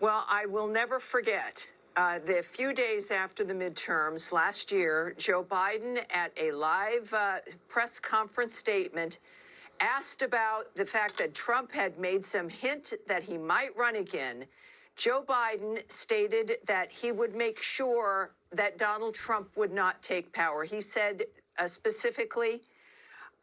Well, I will never forget the few days after the midterms last year, Joe Biden at a live press conference statement asked about the fact that Trump had made some hint that he might run again. Joe Biden stated that he would make sure that Donald Trump would not take power. He said specifically,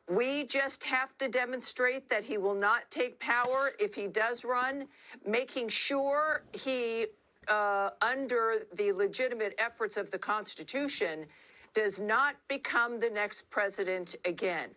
we just have to demonstrate that he will not take power if he does run, making sure he, under the legitimate efforts of the Constitution, does not become the next president again.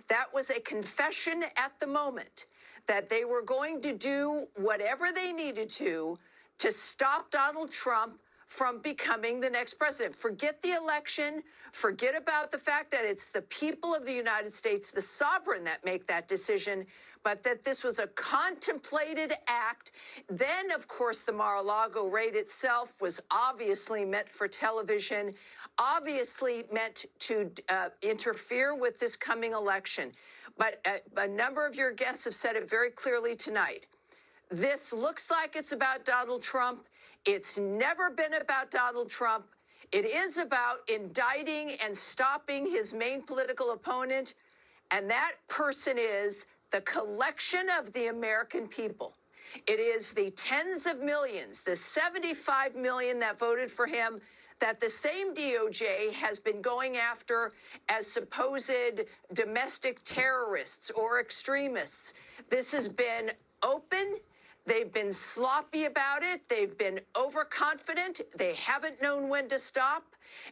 That was a confession at the moment that they were going to do whatever they needed to stop Donald Trump from becoming the next president. Forget the election. Forget about the fact that it's the people of the United States, the sovereign, that make that decision, but that this was a contemplated act. Then, of course, the Mar-a-Lago raid itself was obviously meant for television, obviously meant to interfere with this coming election. But a number of your guests have said it very clearly tonight. This looks like it's about Donald Trump. It's never been about Donald Trump. It is about indicting and stopping his main political opponent, and that person is the collection of the American people. It is the tens of millions, the 75 million that voted for him, that the same DOJ has been going after as supposed domestic terrorists or extremists. This has been open. They've been sloppy about it. They've been overconfident. They haven't known when to stop.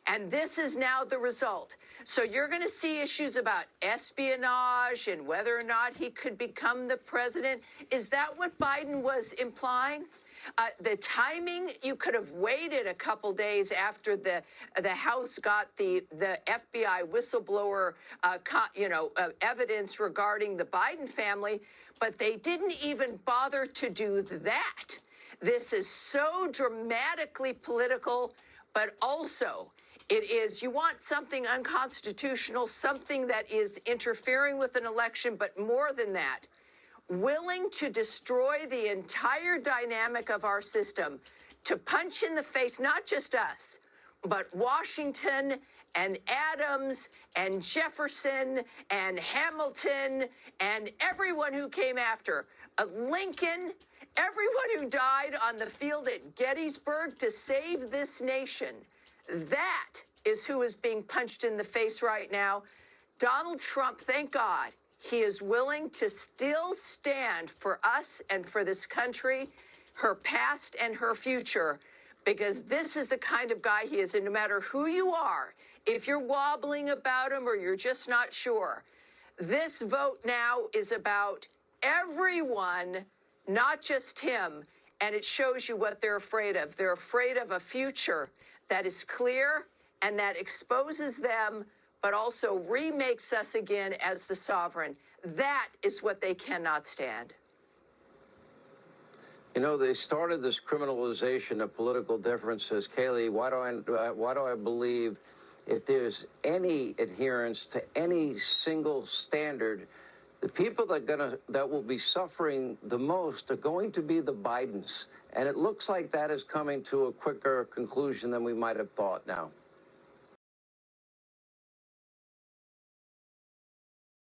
And this is now the result. So you're going to see issues about espionage and whether or not he could become the president. Is that what Biden was implying? The timing, you could have waited a couple days after the House got the FBI whistleblower, evidence regarding the Biden family, but they didn't even bother to do that. This is so dramatically political, but also it is, you want something unconstitutional, something that is interfering with an election, but more than that, willing to destroy the entire dynamic of our system, to punch in the face, not just us, but Washington and Adams and Jefferson and Hamilton and everyone who came after, Lincoln, everyone who died on the field at Gettysburg to save this nation. That is who is being punched in the face right now. Donald Trump, thank God, he is willing to still stand for us and for this country, her past and her future, because this is the kind of guy he is. And no matter who you are, if you're wobbling about him or you're just not sure, this vote now is about everyone, not just him. And it shows you what they're afraid of. They're afraid of a future that is clear and that exposes them, but also remakes us again as the sovereign. That is what they cannot stand. You know, they started this criminalization of political differences. Kayleigh, why do I believe if there's any adherence to any single standard, the people that will be suffering the most are going to be the Bidens. And it looks like that is coming to a quicker conclusion than we might have thought now.